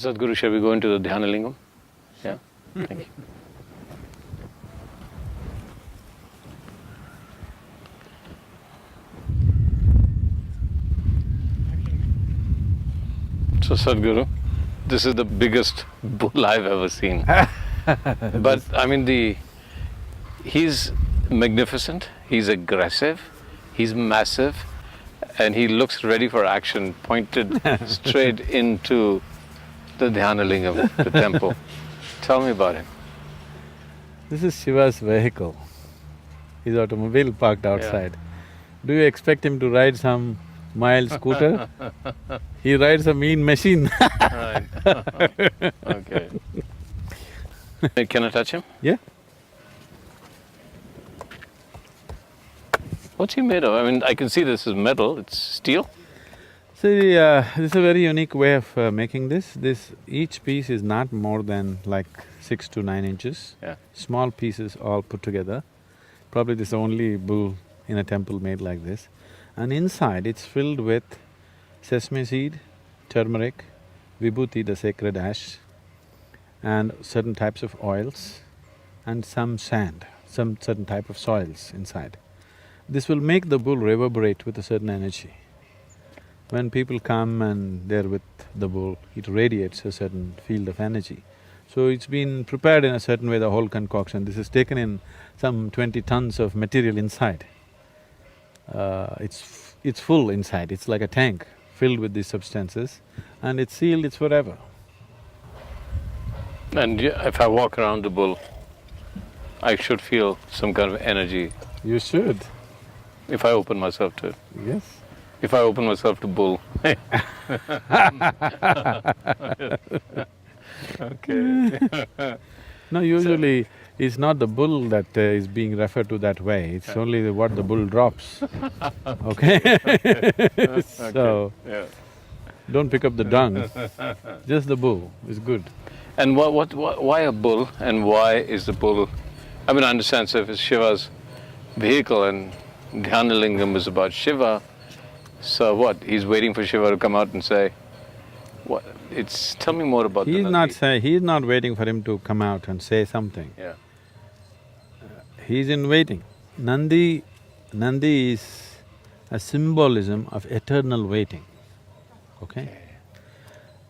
So Sadhguru, shall we go into the Dhyana Lingam? Yeah? Thank you. So Sadhguru, this is the biggest bull I've ever seen. But I mean, he's magnificent, he's aggressive, he's massive, and he looks ready for action, pointed straight into the Dhyana Lingam, the temple. Tell me about him. This is Shiva's vehicle, his automobile parked outside. Do you expect him to ride some mild scooter? He rides a mean machine. Right. Okay. Can I touch him? Yeah. What's he made of? I mean, I can see this is metal, it's steel. See, this is a very unique way of making this. Each piece is not more than like 6 to 9 inches. Yeah. Small pieces all put together. Probably this is the only bull in a temple made like this. And inside it's filled with sesame seed, turmeric, vibhuti, the sacred ash, and certain types of oils, and some sand, some certain type of soils inside. This will make the bull reverberate with a certain energy. When people come and they're with the bull, it radiates a certain field of energy. So it's been prepared in a certain way, the whole concoction. This is taken in some 20 tons of material inside. It's full inside, it's like a tank filled with these substances, and it's sealed, it's forever. And if I walk around the bull, I should feel some kind of energy You should. if I open myself to it. Yes. If I open myself to bull. Okay. No, usually it's not the bull that is being referred to that way, it's only what the bull drops, okay? So, Yeah. don't pick up the dung, just the bull is good. And why a bull, and why is the bull… I mean, I understand, so if it's Shiva's vehicle and Dhyana Lingam is about Shiva, so what? He's waiting for Shiva to come out and say… What? Tell me more about He's the… he's not waiting for him to come out and say something. Yeah. He's in waiting. Nandi is a symbolism of eternal waiting, okay?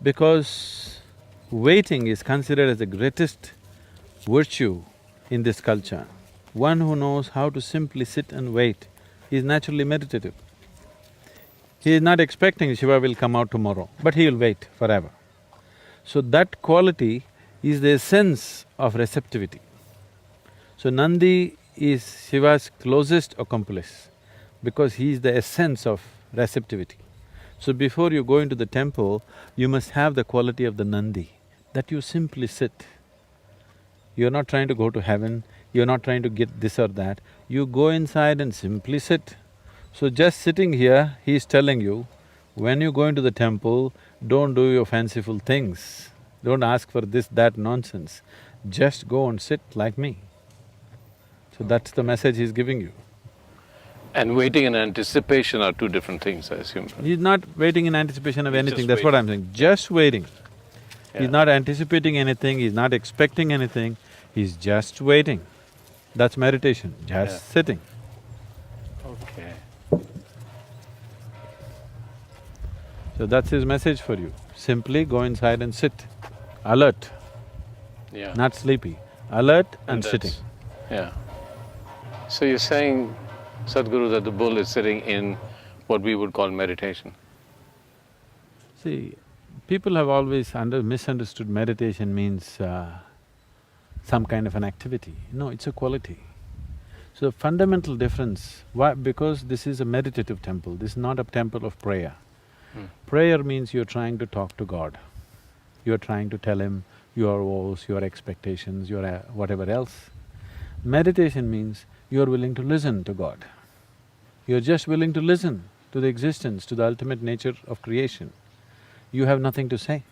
Because waiting is considered as the greatest virtue in this culture. One who knows how to simply sit and wait is naturally meditative. He is not expecting Shiva will come out tomorrow, but he will wait forever. So that quality is the essence of receptivity. So Nandi is Shiva's closest accomplice because he is the essence of receptivity. So before you go into the temple, you must have the quality of the Nandi, that you simply sit. You're not trying to go to heaven, you're not trying to get this or that, you go inside and simply sit. So just sitting here, he's telling you, when you go into the temple, don't do your fanciful things, don't ask for this, that nonsense, just go and sit like me. So that's the message he's giving you. And waiting and anticipation are two different things, I assume. He's not waiting in anticipation of He's anything, just that's what I'm saying, just waiting. Yeah. He's not anticipating anything, he's not expecting anything, he's just waiting. That's meditation, just sitting. Okay. So that's his message for you. Simply go inside and sit, alert, Yeah. not sleepy, alert and that's- sitting. Yeah. So you're saying, Sadhguru, that the bull is sitting in what we would call meditation? See, people have always misunderstood meditation means some kind of an activity. No, it's a quality. So the fundamental difference, why? Because this is a meditative temple, this is not a temple of prayer. Prayer means you're trying to talk to God. You're trying to tell Him your woes, your expectations, your whatever else. Meditation means you're willing to listen to God. You're just willing to listen to the existence, to the ultimate nature of creation. You have nothing to say,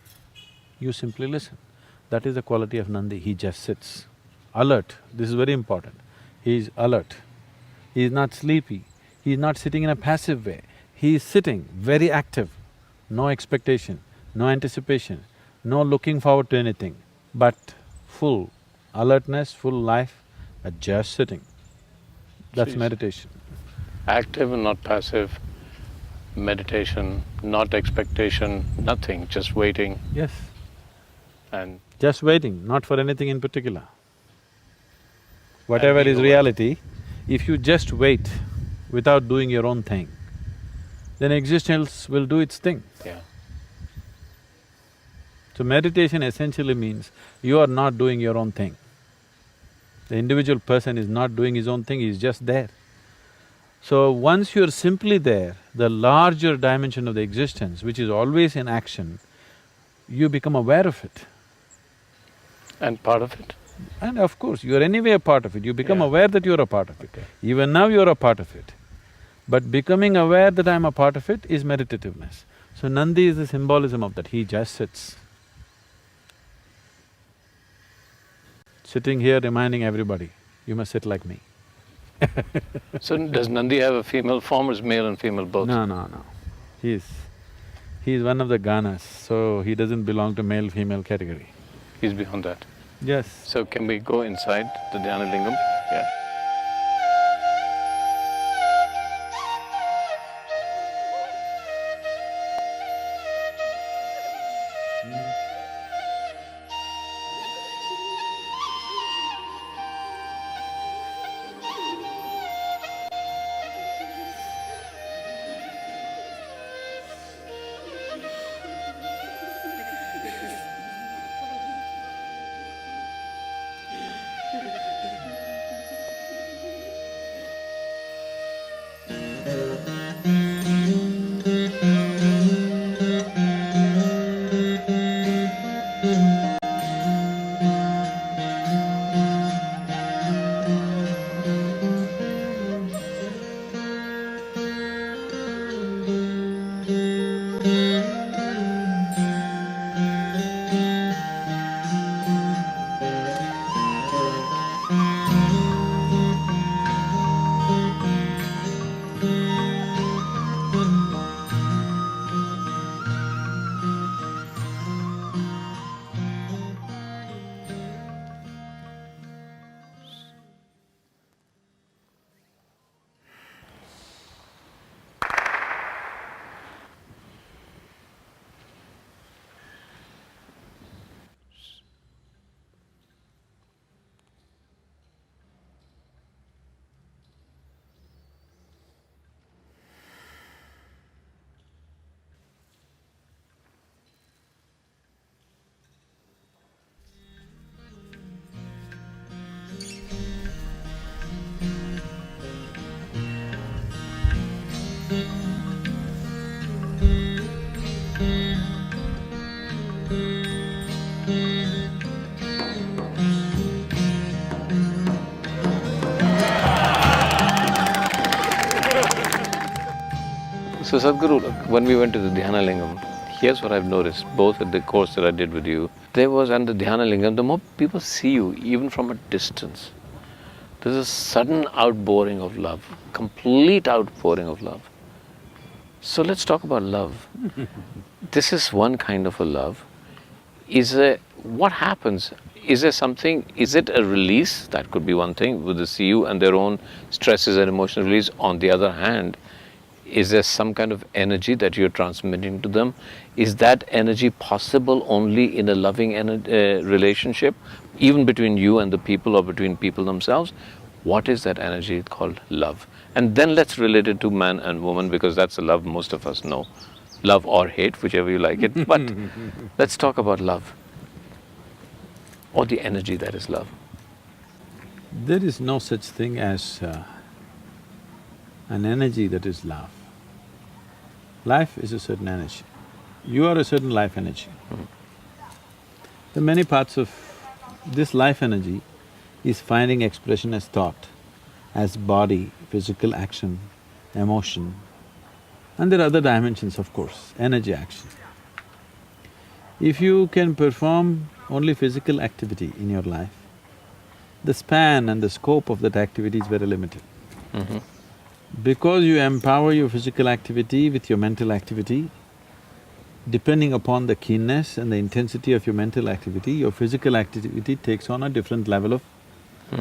you simply listen. That is the quality of Nandi, he just sits. Alert, this is very important. He is alert, he is not sleepy, he is not sitting in a passive way. He is sitting very active, no expectation, no anticipation, no looking forward to anything, but full alertness, full life, but just sitting. That's Jeez. meditation. Active and not passive, meditation, not expectation, nothing, just waiting Yes, and… just waiting, not for anything in particular. Whatever being is aware. reality, if you just wait without doing your own thing, then existence will do its thing. Yeah. So meditation essentially means you are not doing your own thing. The individual person is not doing his own thing, he's just there. So once you're simply there, the larger dimension of the existence, which is always in action, you become aware of it. And part of it? And of course, you're anyway a part of it, you become Yeah. aware that you're a part of it. Okay. Even now you're a part of it. But becoming aware that I'm a part of it is meditativeness. So Nandi is the symbolism of that, he just sits. Sitting here reminding everybody, you must sit like me. So does Nandi have a female form or is male and female both? No. He's one of the Ganas, so he doesn't belong to male-female category. He's beyond that. Yes. So can we go inside the Dhyana Lingam? Yeah. So Sadhguru, look, when we went to the Dhyana Lingam, here's what I've noticed, both at the course that I did with you, there was, and the Dhyana Lingam, the more people see you, even from a distance, there's a sudden outpouring of love, complete outpouring of love. So let's talk about love. This is one kind of a love. What happens? Is there something, is it a release? That could be one thing, with the CU and their own stresses and emotional release. On the other hand, is there some kind of energy that you're transmitting to them? Is that energy possible only in a loving relationship, even between you and the people or between people themselves? What is that energy called love? And then let's relate it to man and woman, because that's the love most of us know. Love or hate, whichever you like it. But let's talk about love, or the energy that is love. There is no such thing as an energy that is love. Life is a certain energy. You are a certain life energy. The many parts of this life energy is finding expression as thought, as body, physical action, emotion, and there are other dimensions, of course, energy action. If you can perform only physical activity in your life, the span and the scope of that activity is very limited. Because you empower your physical activity with your mental activity, depending upon the keenness and the intensity of your mental activity, your physical activity takes on a different level of…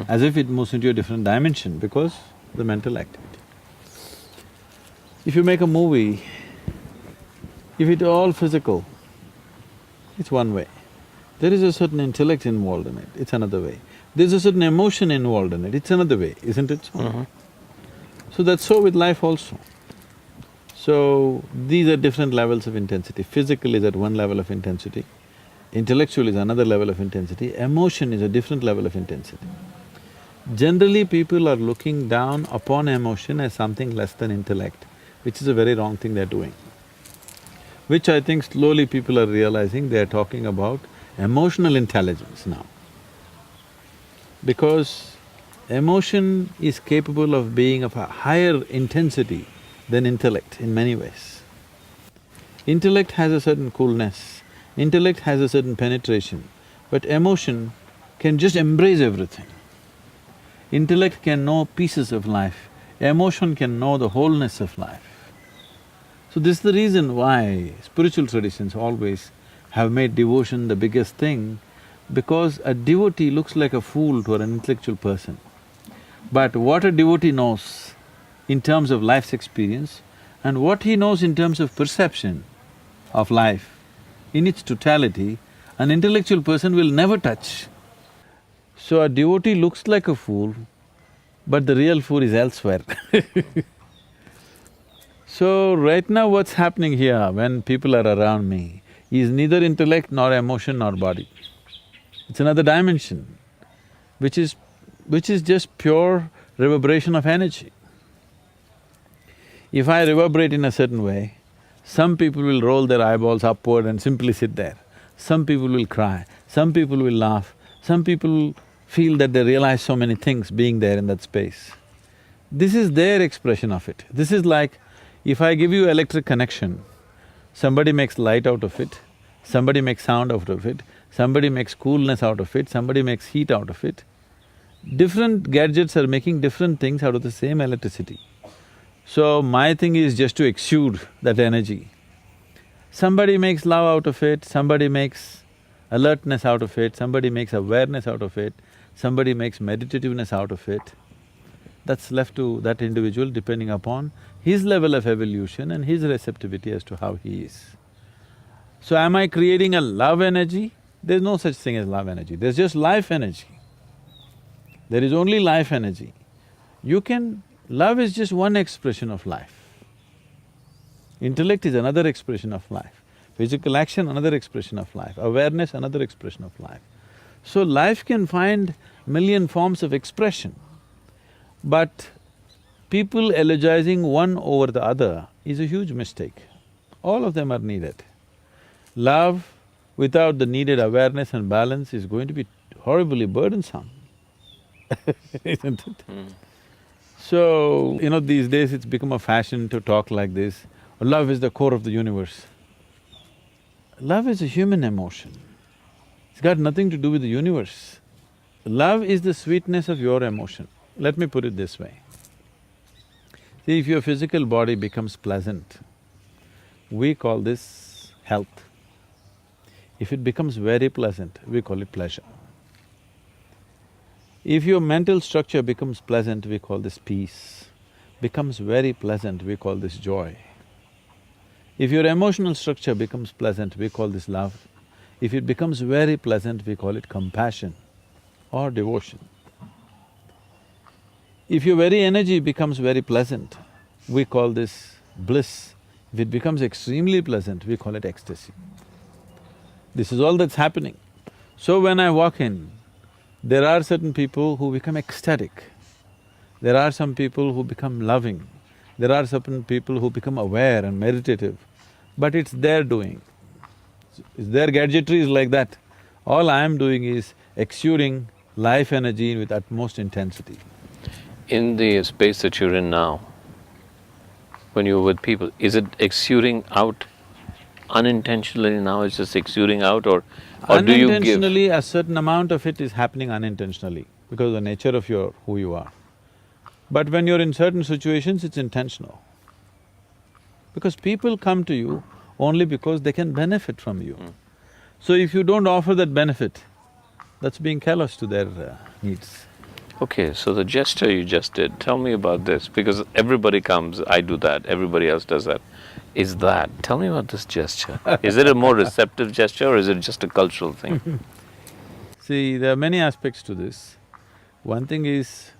as if it moves into a different dimension because the mental activity. If you make a movie, if it's all physical, it's one way. There is a certain intellect involved in it, it's another way. There's a certain emotion involved in it, it's another way, isn't it so? So that's so with life also. So, these are different levels of intensity. Physical is at one level of intensity, intellectual is another level of intensity, emotion is a different level of intensity. Generally, people are looking down upon emotion as something less than intellect, which is a very wrong thing they're doing. Which I think slowly people are realizing they're talking about emotional intelligence now. Because emotion is capable of being of a higher intensity than intellect in many ways. Intellect has a certain coolness, intellect has a certain penetration, but emotion can just embrace everything. Intellect can know pieces of life, emotion can know the wholeness of life. So this is the reason why spiritual traditions always have made devotion the biggest thing, because a devotee looks like a fool to an intellectual person. But what a devotee knows in terms of life's experience and what he knows in terms of perception of life in its totality, an intellectual person will never touch. So a devotee looks like a fool, but the real fool is elsewhere. So right now what's happening here when people are around me is neither intellect nor emotion nor body. It's another dimension, which is just pure reverberation of energy. If I reverberate in a certain way, some people will roll their eyeballs upward and simply sit there. Some people will cry, some people will laugh, some people feel that they realize so many things being there in that space. This is their expression of it. This is like, if I give you electric connection, somebody makes light out of it, somebody makes sound out of it, somebody makes coolness out of it, somebody makes heat out of it. Different gadgets are making different things out of the same electricity. So my thing is just to exude that energy. Somebody makes love out of it, somebody makes alertness out of it, somebody makes awareness out of it, somebody makes meditativeness out of it. That's left to that individual depending upon his level of evolution and his receptivity as to how he is. So am I creating a love energy? There's no such thing as love energy, there's just life energy. There is only life energy. Love is just one expression of life. Intellect is another expression of life. Physical action, another expression of life. Awareness, another expression of life. So life can find million forms of expression, but people elegizing one over the other is a huge mistake. All of them are needed. Love without the needed awareness and balance is going to be horribly burdensome, isn't it? So, these days it's become a fashion to talk like this, love is the core of the universe. Love is a human emotion, it's got nothing to do with the universe. Love is the sweetness of your emotion. Let me put it this way. See, if your physical body becomes pleasant, we call this health. If it becomes very pleasant, we call it pleasure. If your mental structure becomes pleasant, we call this peace. Becomes very pleasant, we call this joy. If your emotional structure becomes pleasant, we call this love. If it becomes very pleasant, we call it compassion or devotion. If your very energy becomes very pleasant, we call this bliss. If it becomes extremely pleasant, we call it ecstasy. This is all that's happening. So when I walk in, there are certain people who become ecstatic, there are some people who become loving, there are certain people who become aware and meditative, but it's their doing. It's their gadgetry is like that. All I am doing is exuding life energy with utmost intensity. In the space that you're in now, when you're with people, is it exuding out unintentionally now, it's just exuding out, or do you give… Unintentionally, a certain amount of it is happening unintentionally because of the nature of who you are. But when you're in certain situations, it's intentional. Because people come to you only because they can benefit from you. So if you don't offer that benefit, that's being callous to their needs. Okay, so the gesture you just did, tell me about this, because everybody comes, I do that, everybody else does that. Tell me about this gesture. Is it a more receptive gesture or is it just a cultural thing? See, there are many aspects to this. One thing is,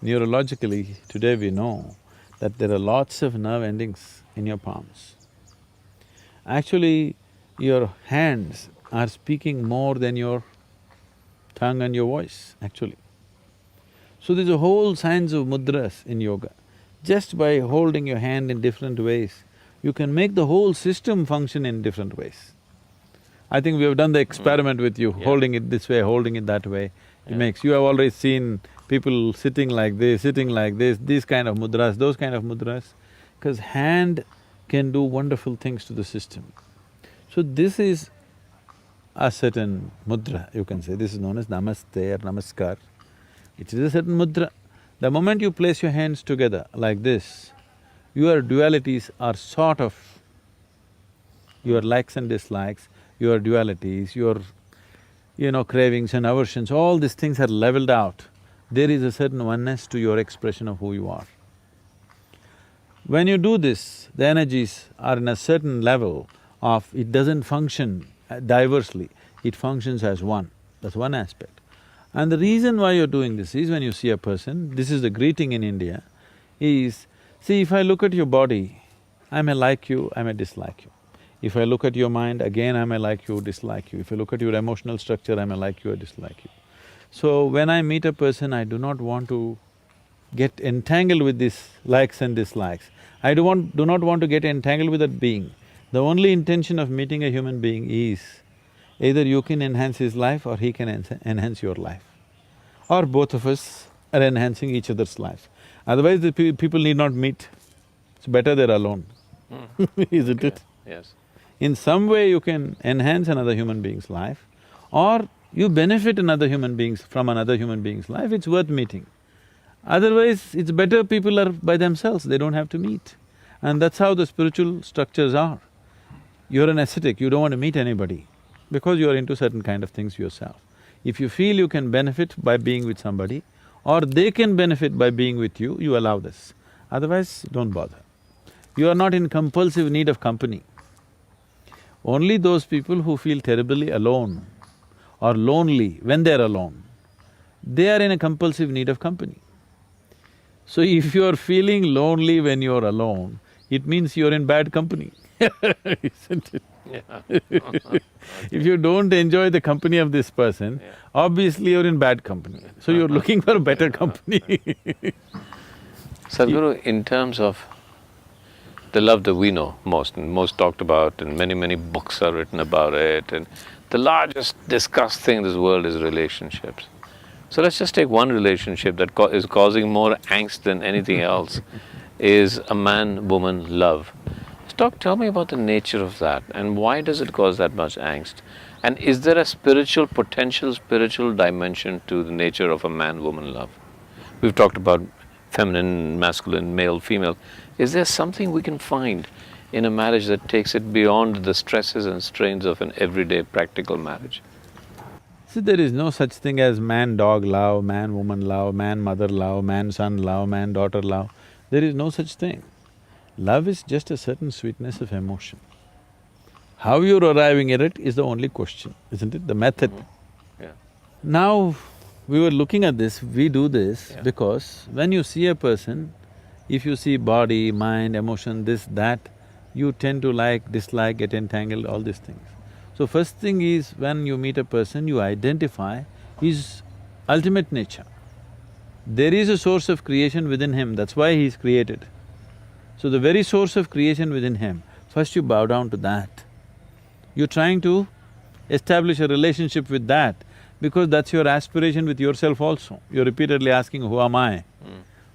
neurologically, today we know that there are lots of nerve endings in your palms. Actually, your hands are speaking more than your tongue and your voice, actually. So there's a whole science of mudras in yoga. Just by holding your hand in different ways, you can make the whole system function in different ways. I think we have done the experiment with you, holding it this way, holding it that way. It makes… You have already seen people sitting like this, these kind of mudras, those kind of mudras, because hand can do wonderful things to the system. So this is a certain mudra, you can say. This is known as namaste or namaskar. It is a certain mudra. The moment you place your hands together like this, your dualities are sort of… your likes and dislikes, your dualities, your cravings and aversions, all these things are leveled out. There is a certain oneness to your expression of who you are. When you do this, the energies are in a certain level of… it doesn't function diversely, it functions as one. That's one aspect. And the reason why you're doing this is, when you see a person, this is the greeting in India, is… see, if I look at your body, I may like you, I may dislike you. If I look at your mind, again I may like you, dislike you. If I look at your emotional structure, I may like you or dislike you. So when I meet a person, I do not want to get entangled with these likes and dislikes. I do not want to get entangled with that being. The only intention of meeting a human being is either you can enhance his life or he can enhance your life. Or both of us are enhancing each other's life. Otherwise the people need not meet. It's better they're alone, isn't it? Yes. In some way you can enhance another human being's life, or you benefit another human being's… from another human being's life, it's worth meeting. Otherwise, it's better people are by themselves, they don't have to meet. And that's how the spiritual structures are. You're an ascetic, you don't want to meet anybody because you're into certain kind of things yourself. If you feel you can benefit by being with somebody, or they can benefit by being with you, you allow this. Otherwise, don't bother. You are not in compulsive need of company. Only those people who feel terribly alone or lonely when they're alone, they are in a compulsive need of company. So if you're feeling lonely when you're alone, it means you're in bad company, isn't it? Yeah. If you don't enjoy the company of this person, obviously you're in bad company. So you're looking for a better company. Sadhguru, in terms of the love that we know most and most talked about, and many books are written about it, and the largest discussed thing in this world is relationships. So let's just take one relationship that is causing more angst than anything else, is a man-woman love. Tell me about the nature of that, and why does it cause that much angst? And is there a potential spiritual dimension to the nature of a man-woman love? We've talked about feminine, masculine, male, female. Is there something we can find in a marriage that takes it beyond the stresses and strains of an everyday practical marriage? See, there is no such thing as man-dog love, man-woman love, man-mother love, man-son love, man-daughter love. There is no such thing. Love is just a certain sweetness of emotion. How you're arriving at it is the only question, isn't it? The method. Yeah. Now, we were looking at this, we do this because when you see a person, if you see body, mind, emotion, this, that, you tend to like, dislike, get entangled, all these things. So first thing is, when you meet a person, you identify his ultimate nature. There is a source of creation within him, that's why he is created. So the very source of creation within him, first you bow down to that. You're trying to establish a relationship with that because that's your aspiration with yourself also. You're repeatedly asking, who am I?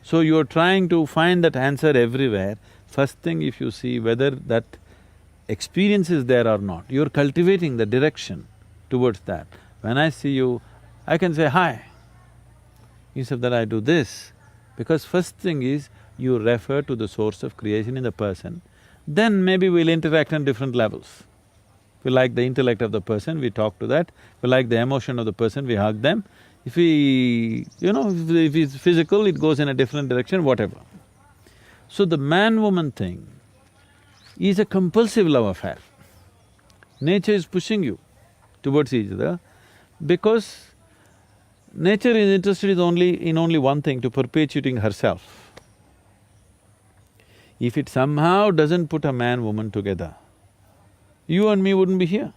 So you're trying to find that answer everywhere. First thing, if you see whether that experience is there or not, you're cultivating the direction towards that. When I see you, I can say hi. Instead of that, I do this. Because first thing is, you refer to the source of creation in the person. then maybe we'll interact on different levels. If we like the intellect of the person, we talk to that. If we like the emotion of the person, we hug them. If if it's physical, it goes in a different direction, whatever. So the man-woman thing is a compulsive love affair. Nature is pushing you towards each other because nature is interested in only one thing, to perpetuating herself. If it somehow doesn't put a man-woman together, you and me wouldn't be here.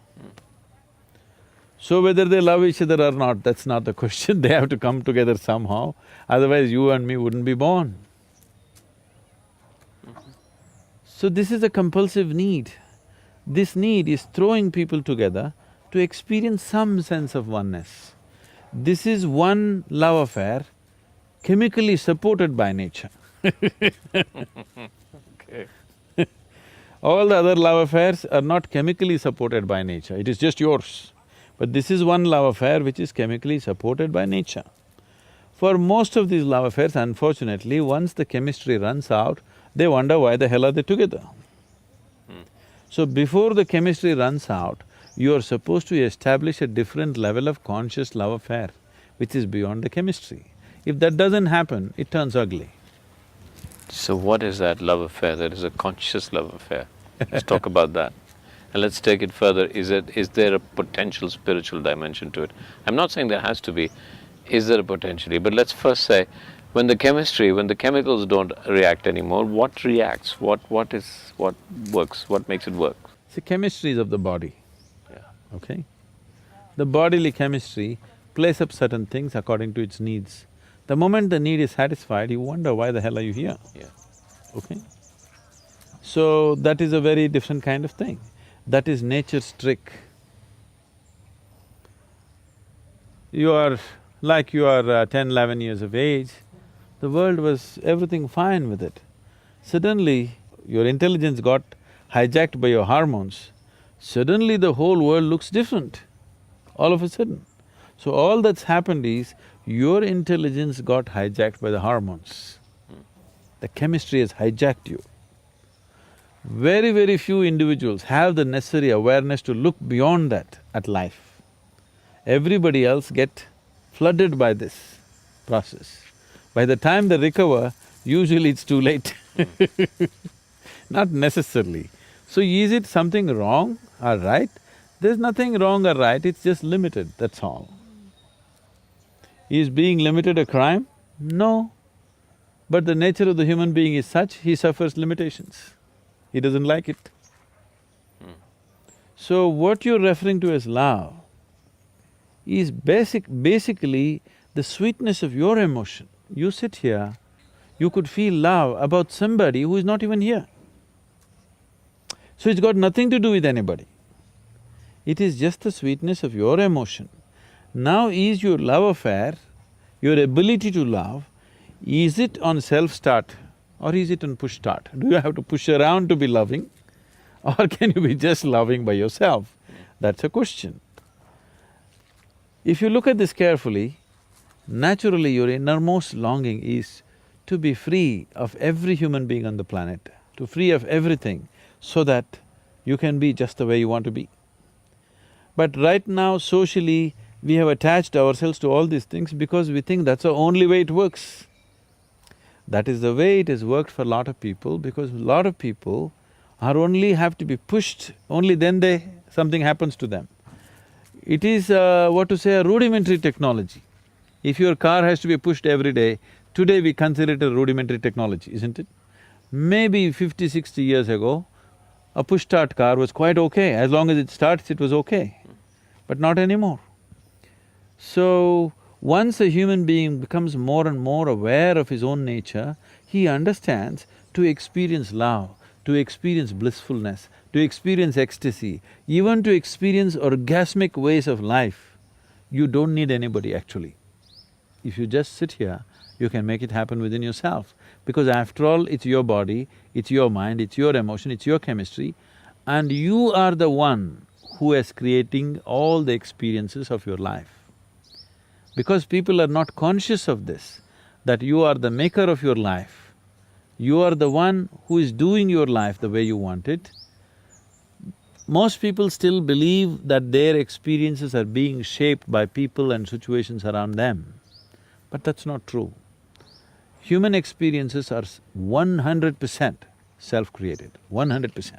So whether they love each other or not, that's not the question, they have to come together somehow, otherwise you and me wouldn't be born. So this is a compulsive need. This need is throwing people together to experience some sense of oneness. This is one love affair chemically supported by nature. Okay. All the other love affairs are not chemically supported by nature, it is just yours. But this is one love affair which is chemically supported by nature. For most of these love affairs, unfortunately, once the chemistry runs out, they wonder why the hell are they together. So before the chemistry runs out, you are supposed to establish a different level of conscious love affair, which is beyond the chemistry. If that doesn't happen, it turns ugly. So what is that love affair? That is a conscious love affair. Let's talk about that. And let's take it further. Is there a potential spiritual dimension to it? I'm not saying there has to be. Is there a potentially? But let's first say, when the chemicals don't react anymore, what reacts? What works? What makes it work? See, chemistry is of the body, Yeah. okay? The bodily chemistry plays up certain things according to its needs. The moment the need is satisfied, you wonder why the hell are you here, Yeah. okay? So that is a very different kind of thing. That is nature's trick. You are 10, 11 years of age, the world was everything fine with it. Suddenly, your intelligence got hijacked by your hormones, suddenly the whole world looks different, all of a sudden. So all that's happened is, your intelligence got hijacked by the hormones. The chemistry has hijacked you. Very, very few individuals have the necessary awareness to look beyond that at life. Everybody else get flooded by this process. By the time they recover, usually it's too late. Not necessarily. So is it something wrong or right? There's nothing wrong or right, it's just limited, that's all. Is being limited a crime? No. But the nature of the human being is such, he suffers limitations. He doesn't like it. So what you're referring to as love is basically the sweetness of your emotion. You sit here, you could feel love about somebody who is not even here. So it's got nothing to do with anybody. It is just the sweetness of your emotion. Now is your love affair, your ability to love, is it on self-start or is it on push-start? Do you have to push around to be loving or can you be just loving by yourself? That's a question. If you look at this carefully, naturally your innermost longing is to be free of every human being on the planet, to free of everything, so that you can be just the way you want to be. But right now, socially, we have attached ourselves to all these things because we think that's the only way it works. That is the way it has worked for a lot of people, because a lot of people are only have to be pushed, only then something happens to them. It is a rudimentary technology. If your car has to be pushed every day, today we consider it a rudimentary technology, isn't it? Maybe 50, 60 years ago, a push-start car was quite okay, as long as it starts, it was okay. But not anymore. So, once a human being becomes more and more aware of his own nature, he understands to experience love, to experience blissfulness, to experience ecstasy, even to experience orgasmic ways of life, you don't need anybody actually. If you just sit here, you can make it happen within yourself. Because after all, it's your body, it's your mind, it's your emotion, it's your chemistry, and you are the one who is creating all the experiences of your life. Because people are not conscious of this, that you are the maker of your life, You are the one who is doing your life the way you want it. Most people still believe that their experiences are being shaped by people and situations around them, but that's not true. Human experiences are 100% self-created, 100%.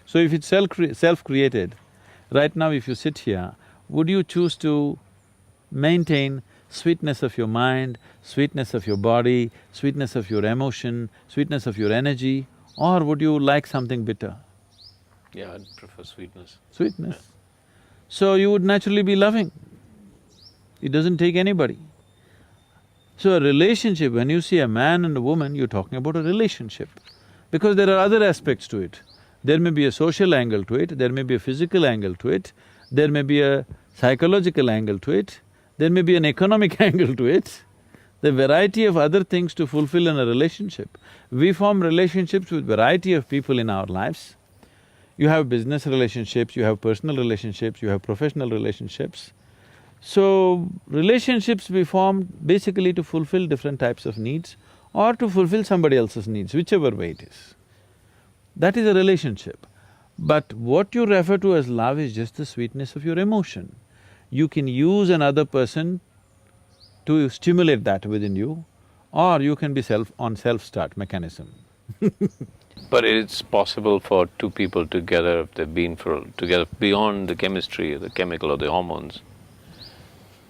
So if it's self-created, right now if you sit here, would you choose to maintain sweetness of your mind, sweetness of your body, sweetness of your emotion, sweetness of your energy, or would you like something bitter? Yeah, I'd prefer sweetness. Sweetness. So you would naturally be loving. It doesn't take anybody. So a relationship, when you see a man and a woman, you're talking about a relationship. Because there are other aspects to it. There may be a social angle to it, there may be a physical angle to it, there may be a psychological angle to it, there may be an economic angle to it. The variety of other things to fulfill in a relationship. We form relationships with variety of people in our lives. You have business relationships, you have personal relationships, you have professional relationships. So, relationships we form basically to fulfill different types of needs or to fulfill somebody else's needs, whichever way it is. That is a relationship. But what you refer to as love is just the sweetness of your emotion. You can use another person to stimulate that within you, or you can be on self-start mechanism. But it's possible for two people together, if they've been together beyond the chemistry, or the chemical or the hormones,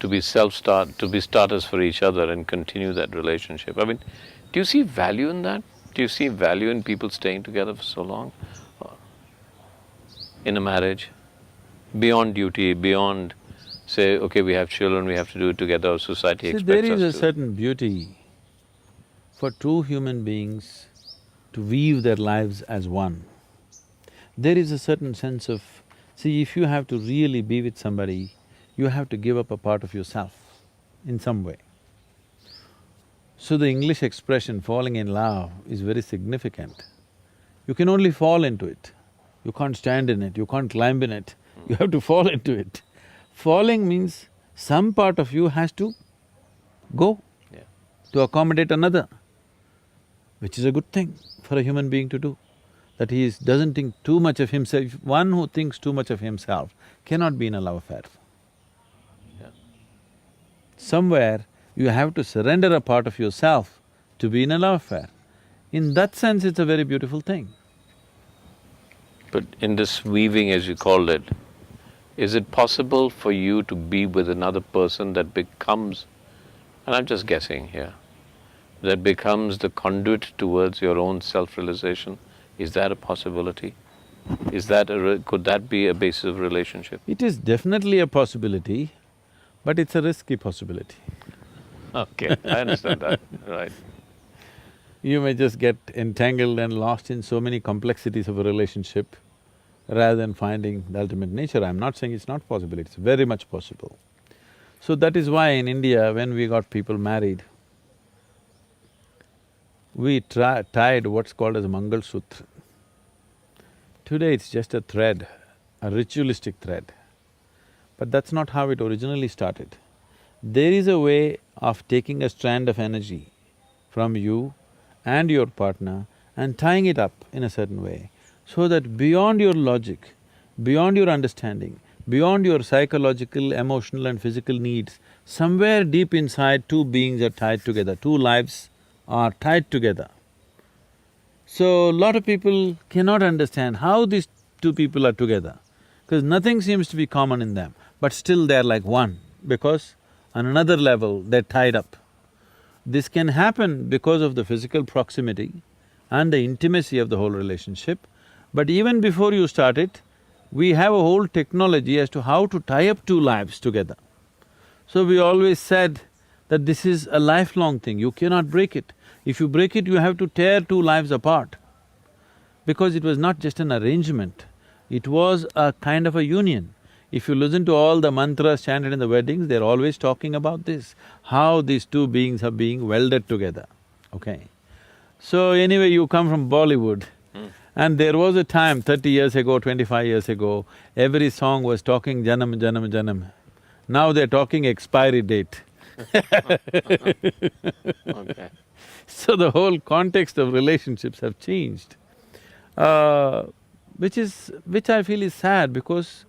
to be to be starters for each other and continue that relationship. I mean, do you see value in that? Do you see value in people staying together for so long? In a marriage? Beyond duty, beyond say, okay, we have children, we have to do it together, or society expects us to. There is a certain beauty for two human beings to weave their lives as one. There is a certain sense of… See, if you have to really be with somebody, you have to give up a part of yourself in some way. So the English expression falling in love is very significant. You can only fall into it. You can't stand in it, you can't climb in it, you have to fall into it. Falling means some part of you has to go to accommodate another, which is a good thing for a human being to do, that he doesn't think too much of himself. One who thinks too much of himself cannot be in a love affair. Somewhere you have to surrender a part of yourself to be in a love affair. In that sense, it's a very beautiful thing. But in this weaving, as you called it, is it possible for you to be with another person that becomes, and I'm just guessing here, that becomes the conduit towards your own self-realization? Is that a possibility? Could that be a basis of relationship? It is definitely a possibility, but it's a risky possibility. Okay, I understand that, right. You may just get entangled and lost in so many complexities of a relationship rather than finding the ultimate nature. I'm not saying it's not possible, it's very much possible. So that is why in India, when we got people married, we tied what's called as a Mangal Sutra. Today it's just a thread, a ritualistic thread. But that's not how it originally started. There is a way of taking a strand of energy from you and your partner and tying it up in a certain way, so that beyond your logic, beyond your understanding, beyond your psychological, emotional and physical needs, somewhere deep inside two beings are tied together, two lives are tied together. So, lot of people cannot understand how these two people are together, because nothing seems to be common in them, but still they're like one, because on another level they're tied up. This can happen because of the physical proximity and the intimacy of the whole relationship, but even before you start it, we have a whole technology as to how to tie up two lives together. So we always said that this is a lifelong thing, you cannot break it. If you break it, you have to tear two lives apart. Because it was not just an arrangement, it was a kind of a union. If you listen to all the mantras chanted in the weddings, they're always talking about this, how these two beings are being welded together, okay? So anyway, you come from Bollywood, and there was a time 30 years ago, 25 years ago, every song was talking Janam, Janam, Janam. Now they're talking expiry date. Okay. So the whole context of relationships have changed, which I feel is sad, because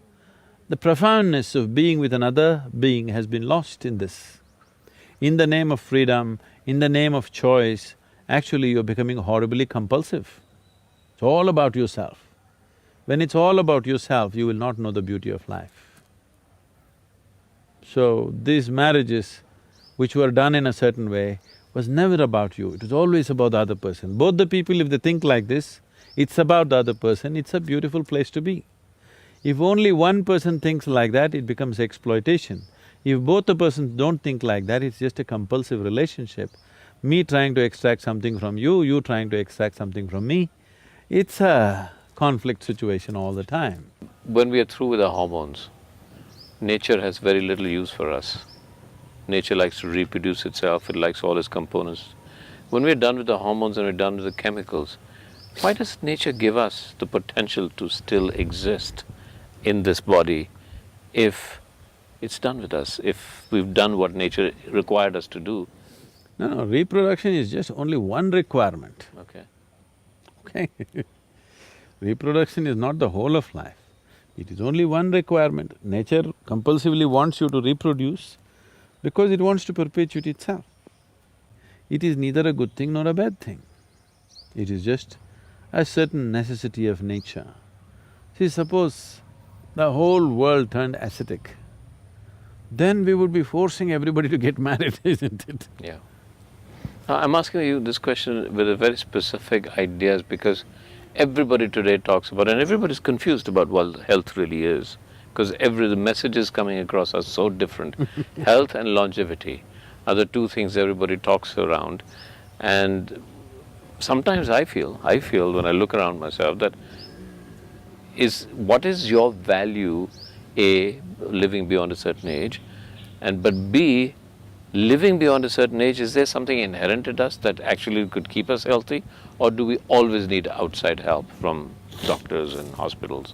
the profoundness of being with another being has been lost in this. In the name of freedom, in the name of choice, actually you're becoming horribly compulsive. It's all about yourself. When it's all about yourself, you will not know the beauty of life. So these marriages which were done in a certain way was never about you, it was always about the other person. Both the people, if they think like this, it's about the other person, it's a beautiful place to be. If only one person thinks like that, it becomes exploitation. If both the persons don't think like that, it's just a compulsive relationship. Me trying to extract something from you, you trying to extract something from me. It's a conflict situation all the time. When we are through with our hormones, nature has very little use for us. Nature likes to reproduce itself, it likes all its components. When we're done with the hormones and we're done with the chemicals, why does nature give us the potential to still exist in this body if it's done with us, if we've done what nature required us to do? No, reproduction is just only one requirement, Okay. okay? Reproduction is not the whole of life. It is only one requirement. Nature compulsively wants you to reproduce because it wants to perpetuate itself. It is neither a good thing nor a bad thing. It is just a certain necessity of nature. See, suppose the whole world turned ascetic, then we would be forcing everybody to get married, isn't it? Yeah. I'm asking you this question with a very specific ideas because everybody today talks about, and everybody's confused about what health really is, because the messages coming across are so different. Health and longevity are the two things everybody talks around, and sometimes I feel when I look around myself that what is your value, A, living beyond a certain age, but B, living beyond a certain age, is there something inherent in us that actually could keep us healthy, or do we always need outside help from doctors and hospitals?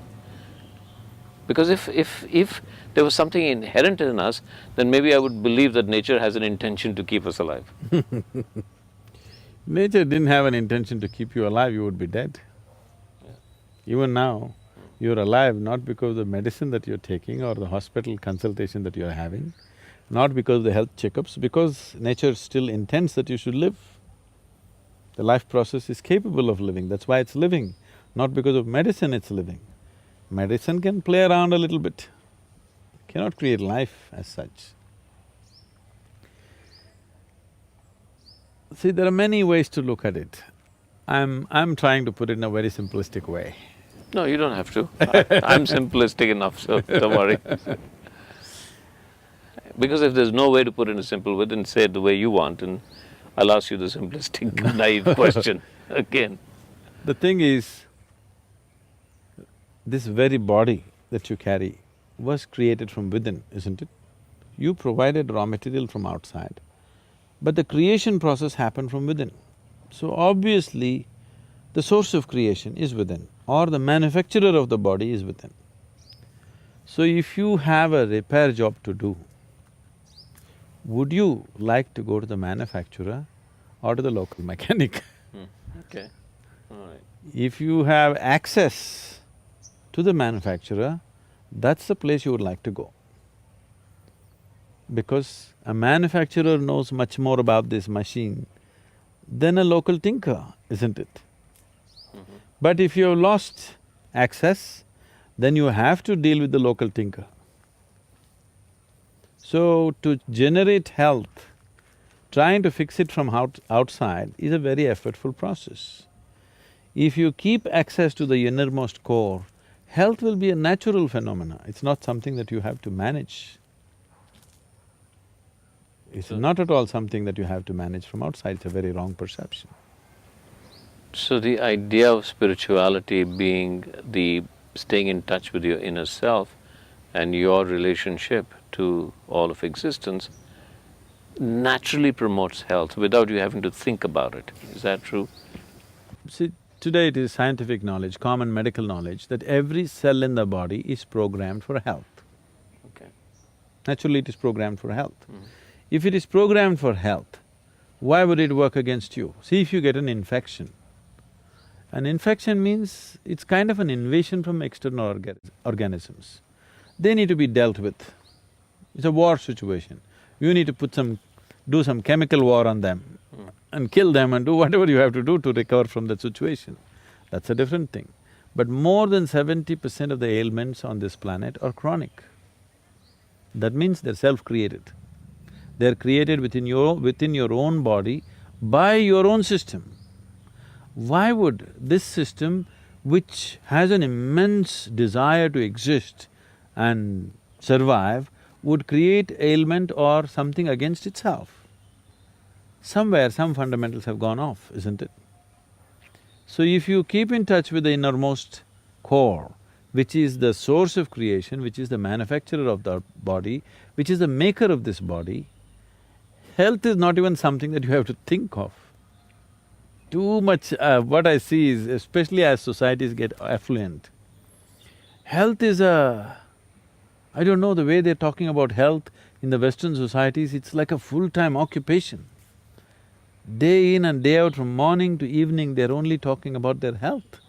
Because if there was something inherent in us, then maybe I would believe that nature has an intention to keep us alive. Nature didn't have an intention to keep you alive, you would be dead. Even now, you're alive not because of the medicine that you're taking or the hospital consultation that you're having, not because of the health checkups, because nature still intends that you should live. The life process is capable of living, that's why it's living, not because of medicine it's living. Medicine can play around a little bit, cannot create life as such. See, there are many ways to look at it. I'm trying to put it in a very simplistic way. No, you don't have to. I'm simplistic enough, so don't worry. Because if there's no way to put it in a simple way, then say it the way you want, and I'll ask you the simplistic, naive question again. The thing is, this very body that you carry was created from within, isn't it? You provided raw material from outside, but the creation process happened from within. So obviously, the source of creation is within, or the manufacturer of the body is within. So if you have a repair job to do, would you like to go to the manufacturer or to the local mechanic? Okay, all right. If you have access to the manufacturer, that's the place you would like to go. Because a manufacturer knows much more about this machine than a local tinker, isn't it? But if you have lost access, then you have to deal with the local tinker. So, to generate health, trying to fix it from outside is a very effortful process. If you keep access to the innermost core, health will be a natural phenomena, it's not something that you have to manage. It's not at all something that you have to manage from outside, it's a very wrong perception. So the idea of spirituality being the staying in touch with your inner self and your relationship to all of existence naturally promotes health without you having to think about it. Is that true? See, today it is scientific knowledge, common medical knowledge, that every cell in the body is programmed for health. Okay. Naturally, it is programmed for health. If it is programmed for health, Why would it work against you? See, if you get an infection means it's kind of an invasion from external organisms. They need to be dealt with. It's a war situation. You need to do some chemical war on them and kill them and do whatever you have to do to recover from that situation. That's a different thing. But more than 70% of the ailments on this planet are chronic. That means they're self-created. They're created within your own body by your own system. Why would this system, which has an immense desire to exist and survive, would create ailment or something against itself? Somewhere some fundamentals have gone off, isn't it? So if you keep in touch with the innermost core, which is the source of creation, which is the manufacturer of the body, which is the maker of this body, health is not even something that you have to think of. Too much… what I see is, especially as societies get affluent, health is I don't know, the way they're talking about health in the Western societies, it's like a full-time occupation. Day in and day out, from morning to evening, they're only talking about their health.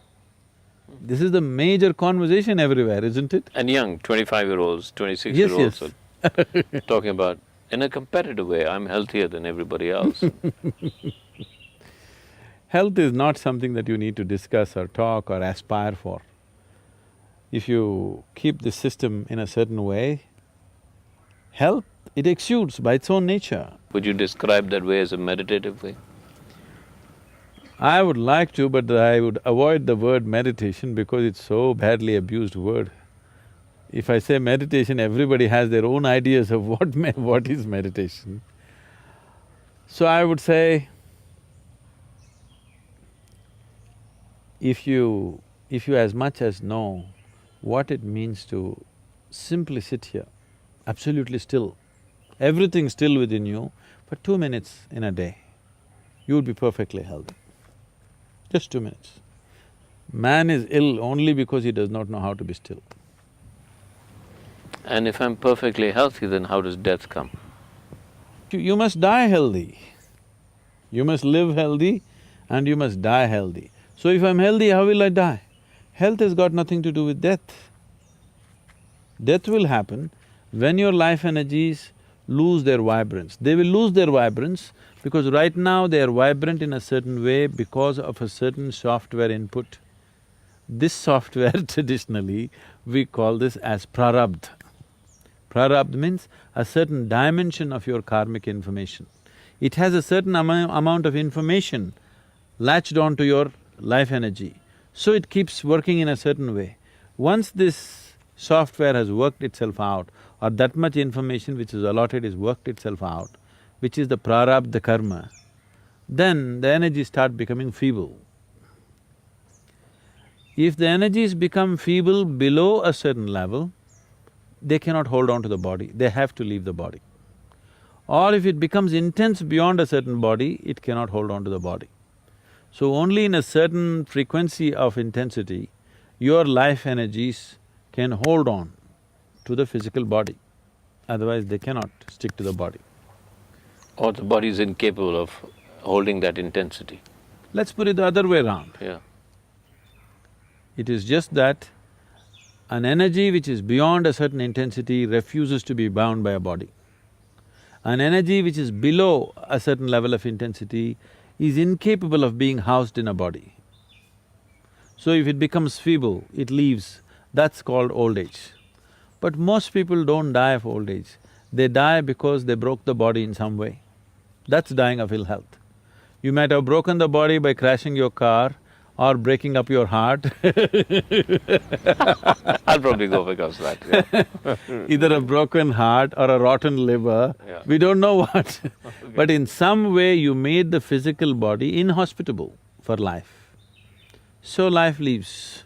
This is the major conversation everywhere, isn't it? And young, 25-year-olds, 26-year-olds Yes. are talking about, in a competitive way, I'm healthier than everybody else. Health is not something that you need to discuss or talk or aspire for. If you keep the system in a certain way, health, it exudes by its own nature. Would you describe that way as a meditative way? I would like to, but I would avoid the word meditation because it's so badly abused word. If I say meditation, everybody has their own ideas of what is meditation. So I would say, if you as much as know what it means to simply sit here, absolutely still, everything still within you, for 2 minutes in a day, you would be perfectly healthy. Just 2 minutes. Man is ill only because he does not know how to be still. And if I'm perfectly healthy, then how does death come? You must die healthy. You must live healthy and you must die healthy. So if I'm healthy, how will I die? Health has got nothing to do with death. Death will happen when your life energies lose their vibrance. They will lose their vibrance because right now they are vibrant in a certain way because of a certain software input. This software traditionally, we call this as prarabdha. Prarabdha means a certain dimension of your karmic information. It has a certain amount of information latched onto your life energy, so it keeps working in a certain way. Once this software has worked itself out, or that much information which is allotted is worked itself out, which is the prarabdha karma, then the energies start becoming feeble. If the energies become feeble below a certain level, they cannot hold on to the body, they have to leave the body. Or if it becomes intense beyond a certain body, it cannot hold on to the body. So only in a certain frequency of intensity, your life energies can hold on to the physical body, otherwise they cannot stick to the body. Or the body is incapable of holding that intensity. Let's put it the other way around. Yeah. It is just that an energy which is beyond a certain intensity refuses to be bound by a body. An energy which is below a certain level of intensity is incapable of being housed in a body. So if it becomes feeble, it leaves, that's called old age. But most people don't die of old age, they die because they broke the body in some way. That's dying of ill health. You might have broken the body by crashing your car or breaking up your heart I'll probably go because of that, yeah. either a broken heart or a rotten liver, Yeah. we don't know what. But in some way you made the physical body inhospitable for life. So life leaves.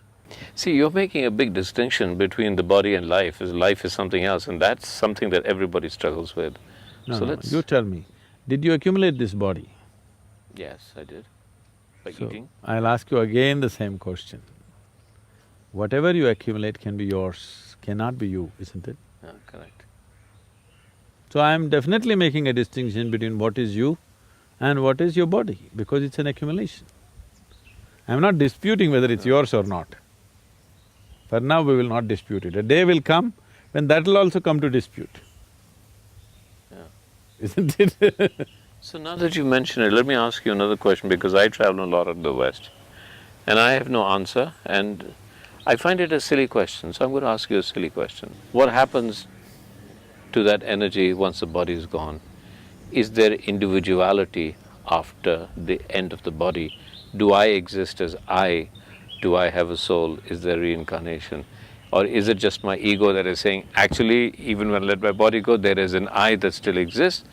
See, you're making a big distinction between the body and life, as life is something else, and that's something that everybody struggles with. No, So no, let's… you tell me, did you accumulate this body? Yes, I did. By So, eating. I'll ask you again the same question. Whatever you accumulate can be yours, cannot be you, isn't it? Correct. So I'm definitely making a distinction between what is you And what is your body? Because it's an accumulation. I'm not disputing whether it's yours or not. For now, we will not dispute it. A day will come when that will also come to dispute. Yeah. Isn't it? So now that you mention it, let me ask you another question, because I travel a lot in the West and I have no answer, and I find it a silly question, so I'm going to ask you a silly question. What happens to that energy once the body is gone? Is there individuality after the end of the body? Do I exist as I? Do I have a soul? Is there reincarnation? Or is it just my ego that is saying, actually, even when I let my body go, there is an I that still exists,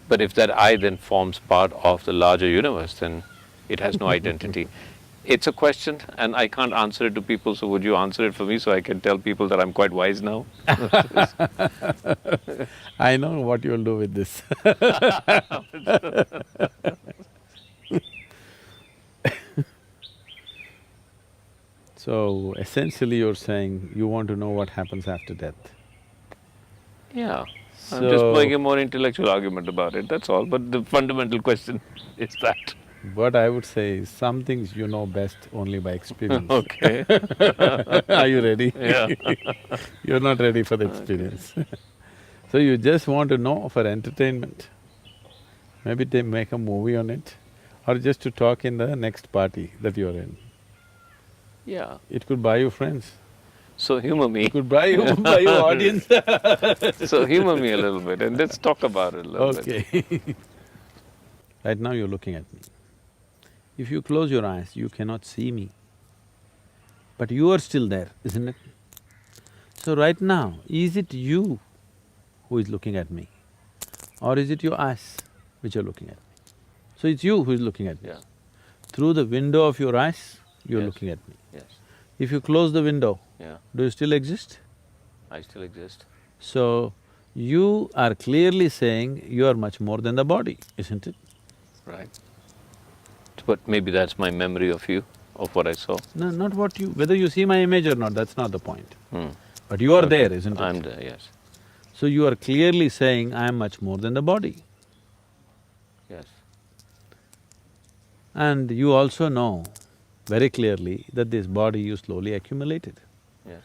but if that I then forms part of the larger universe, then it has no identity. It's a question, and I can't answer it to people, so would you answer it for me so I can tell people that I'm quite wise now? I know what you'll do with this. So, essentially you're saying you want to know what happens after death. Yeah, I'm So, just playing a more intellectual argument about it, that's all, but the fundamental question is that. what I would say is, some things you know best only by experience. Okay. Are you ready? Yeah. You're not ready for the experience. So you just want to know for entertainment. Maybe they make a movie on it, or just to talk in the next party that you're in. Yeah. It could buy you friends. So humor me. It could buy you audience. So humor me a little bit and let's talk about it a little bit. Okay. Right now you're looking at me. If you close your eyes, you cannot see me. But you are still there, isn't it? So right now, is it you who is looking at me? Or is it your eyes which are looking at me? So it's you who is looking at me. Yeah. Through the window of your eyes, you're Yes. looking at me. Yes. If you close the window, Yeah. do you still exist? I still exist. So, you are clearly saying you are much more than the body, isn't it? Right. But maybe that's my memory of you, of what I saw. No, not what you… whether you see my image or not, that's not the point. Hmm. But you are there, isn't it? I'm there, yes. So you are clearly saying, I am much more than the body. Yes. And you also know very clearly that this body you slowly accumulated. Yes.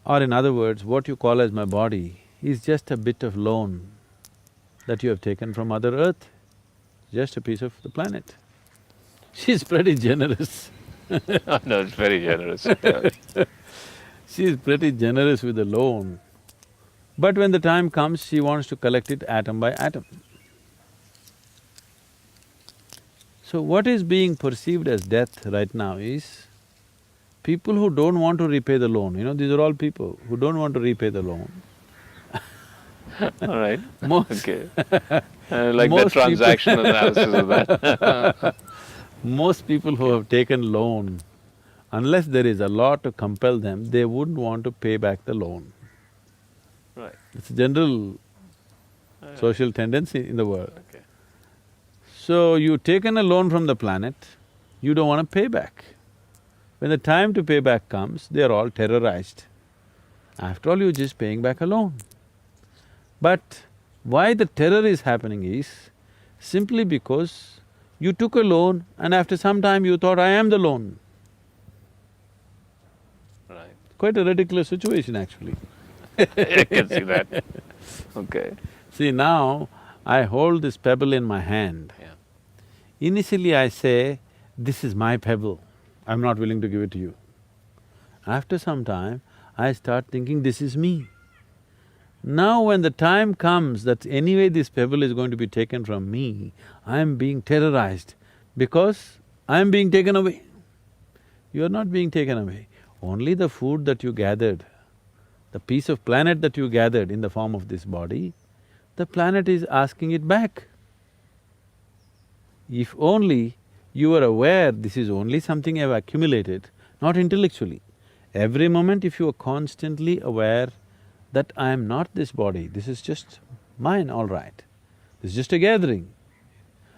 Or in other words, what you call as my body is just a bit of loan that you have taken from Mother Earth, just a piece of the planet. She's pretty generous. No, it's very generous. Yeah. She's pretty generous with the loan. But when the time comes, she wants to collect it atom by atom. So what is being perceived as death right now is people who don't want to repay the loan, these are all people who don't want to repay the loan. All right. Most Okay. Like the most people- transactional analysis of that. Most people who have taken loan, unless there is a law to compel them, they wouldn't want to pay back the loan. Right. It's a general social tendency in the world. Okay. So, you've taken a loan from the planet, you don't want to pay back. When the time to pay back comes, they're all terrorized. After all, you're just paying back a loan. But why the terror is happening is simply because you took a loan and after some time you thought, I am the loan. Right. Quite a ridiculous situation actually. I can see that. Okay. See, now I hold this pebble in my hand. Yeah. Initially I say, this is my pebble, I'm not willing to give it to you. After some time, I start thinking, this is me. Now when the time comes that anyway this pebble is going to be taken from me, I am being terrorized because I am being taken away. You are not being taken away. Only the food that you gathered, the piece of planet that you gathered in the form of this body, the planet is asking it back. If only you are aware this is only something I've accumulated, not intellectually. Every moment if you are constantly aware that I am not this body, this is just mine, all right. This is just a gathering.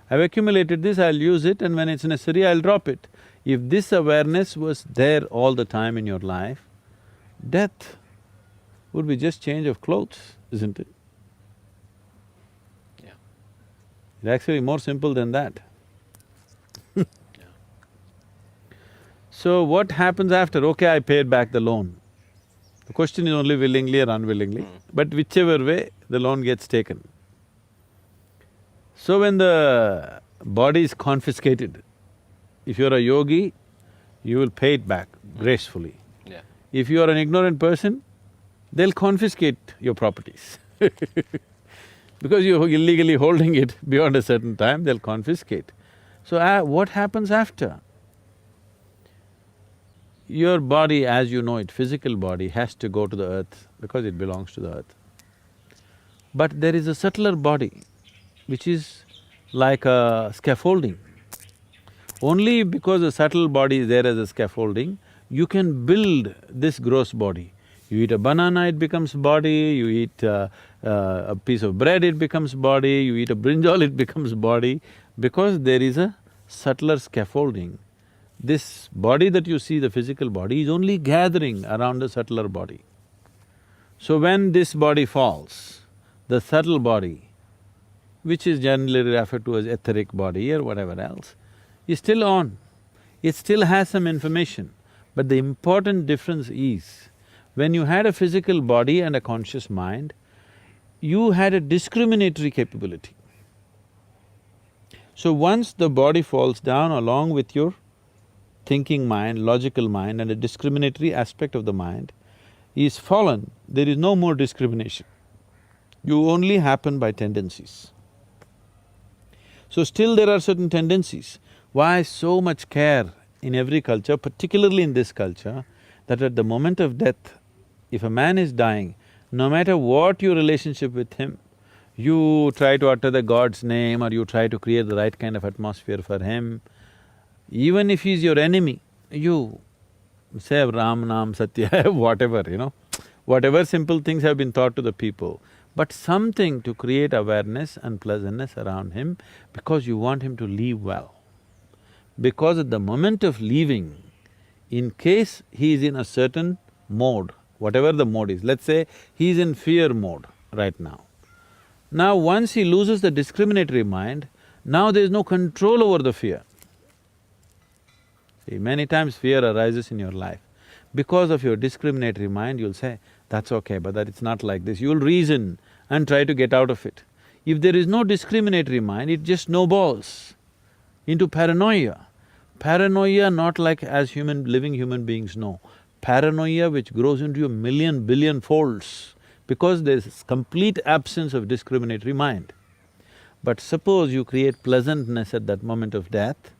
I've accumulated this, I'll use it, and when it's necessary, I'll drop it. If this awareness was there all the time in your life, death would be just change of clothes, isn't it? Yeah. It's actually more simple than that. So what happens after? Okay, I paid back the loan. The question is only willingly or unwillingly, but whichever way, the loan gets taken. So when the body is confiscated, if you're a yogi, you will pay it back gracefully. Yeah. If you are an ignorant person, they'll confiscate your properties because you're illegally holding it beyond a certain time, they'll confiscate. So what happens after? Your body, as you know it, physical body has to go to the earth because it belongs to the earth. But there is a subtler body which is like a scaffolding. Only because the subtle body is there as a scaffolding, you can build this gross body. You eat a banana, it becomes body, you eat a piece of bread, it becomes body, you eat a brinjal, it becomes body, because there is a subtler scaffolding. This body that you see, the physical body, is only gathering around the subtler body. So when this body falls, the subtle body, which is generally referred to as etheric body or whatever else, is still on. It still has some information, but the important difference is, when you had a physical body and a conscious mind, you had a discriminatory capability. So once the body falls down along with your thinking mind, logical mind and a discriminatory aspect of the mind is fallen, there is no more discrimination. You only happen by tendencies. So still there are certain tendencies. Why so much care in every culture, particularly in this culture, that at the moment of death, if a man is dying, no matter what your relationship with him, you try to utter the God's name or you try to create the right kind of atmosphere for him. Even if he's your enemy, you say Ram, Nam, Satya, whatever, whatever simple things have been taught to the people, but something to create awareness and pleasantness around him because you want him to live well. Because at the moment of leaving, in case he is in a certain mode, whatever the mode is, let's say he is in fear mode right now. Now once he loses the discriminatory mind, now there is no control over the fear. See, many times fear arises in your life. Because of your discriminatory mind, you'll say, that's okay, but that it's not like this. You'll reason and try to get out of it. If there is no discriminatory mind, it just snowballs into paranoia. Paranoia not like as living human beings know. Paranoia which grows into a million, billion folds because there's complete absence of discriminatory mind. But suppose you create pleasantness at that moment of death,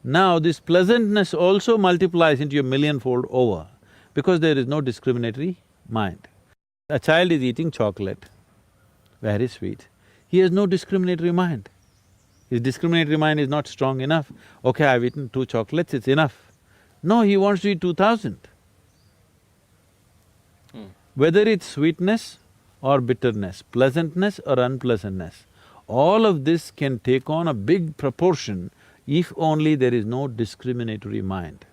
now this pleasantness also multiplies into a millionfold over because there is no discriminatory mind. A child is eating chocolate, very sweet, he has no discriminatory mind. His discriminatory mind is not strong enough. Okay, I've eaten 2 chocolates, it's enough. No, he wants to eat 2,000. Whether it's sweetness or bitterness, pleasantness or unpleasantness, all of this can take on a big proportion if only there is no discriminatory mind.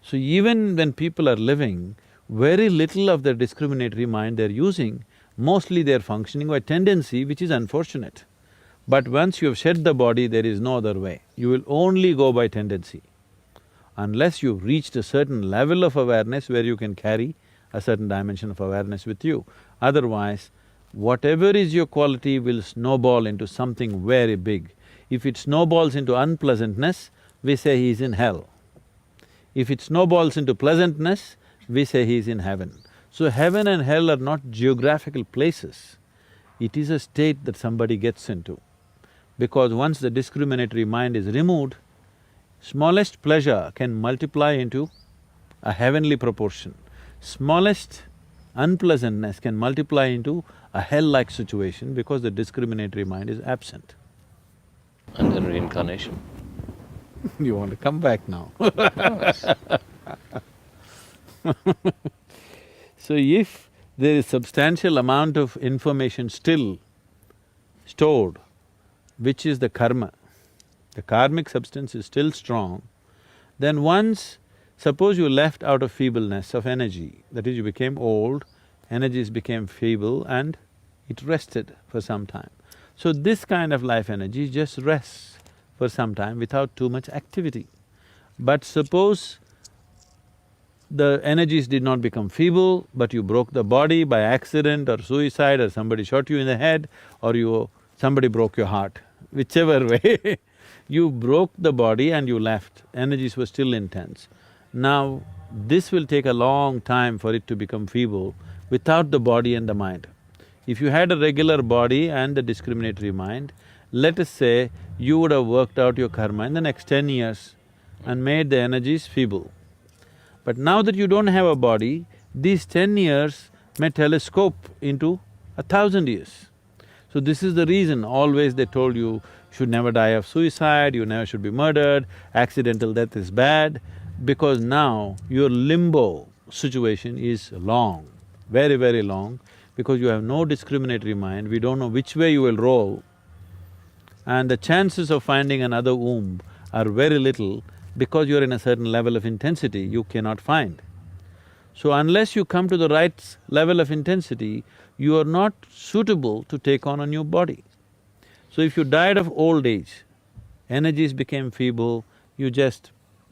So even when people are living, very little of their discriminatory mind they're using, mostly they're functioning by tendency, which is unfortunate. But once you have shed the body, there is no other way. You will only go by tendency. Unless you've reached a certain level of awareness where you can carry a certain dimension of awareness with you. Otherwise, whatever is your quality will snowball into something very big. If it snowballs into unpleasantness, we say he is in hell. If it snowballs into pleasantness, we say he is in heaven. So heaven and hell are not geographical places, it is a state that somebody gets into. Because once the discriminatory mind is removed, smallest pleasure can multiply into a heavenly proportion. Smallest unpleasantness can multiply into a hell-like situation because the discriminatory mind is absent. And then reincarnation. You want to come back now? So if there is substantial amount of information still stored, which is the karma, the karmic substance is still strong, then once, suppose you left out of feebleness of energy, that is, you became old, energies became feeble and it rested for some time. So this kind of life energy just rests for some time without too much activity. But suppose the energies did not become feeble, but you broke the body by accident or suicide, or somebody shot you in the head, or somebody broke your heart, whichever way you broke the body and you left, energies were still intense. Now, this will take a long time for it to become feeble without the body and the mind. If you had a regular body and the discriminatory mind, let us say you would have worked out your karma in the next 10 years and made the energies feeble. But now that you don't have a body, these 10 years may telescope into 1,000 years. So this is the reason always they told you should never die of suicide, you never should be murdered, accidental death is bad, because now your limbo situation is long, very, very long, because you have no discriminatory mind, we don't know which way you will roll, and the chances of finding another womb are very little because you're in a certain level of intensity you cannot find. So unless you come to the right level of intensity, you are not suitable to take on a new body. So if you died of old age, energies became feeble,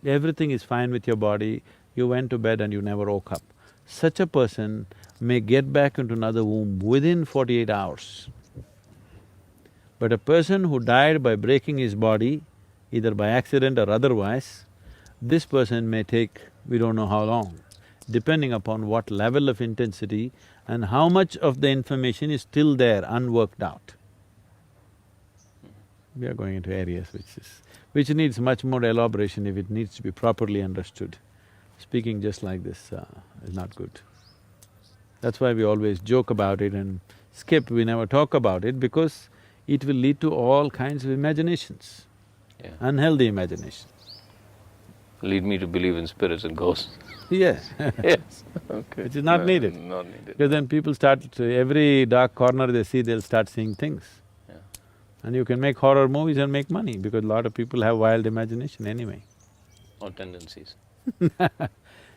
everything is fine with your body, you went to bed and you never woke up. Such a person may get back into another womb within 48 hours. But a person who died by breaking his body, either by accident or otherwise, this person may take we don't know how long, depending upon what level of intensity and how much of the information is still there, unworked out. We are going into areas which needs much more elaboration if it needs to be properly understood. Speaking just like this is not good. That's why we always joke about it and skip, we never talk about it because it will lead to all kinds of imaginations. Yeah. Unhealthy imagination. Lead me to believe in spirits and ghosts. Yes. Yes, okay. Which is not needed. Not needed. Because then people every dark corner they see, they'll start seeing things. Yeah. And you can make horror movies and make money because a lot of people have wild imagination anyway. Or tendencies.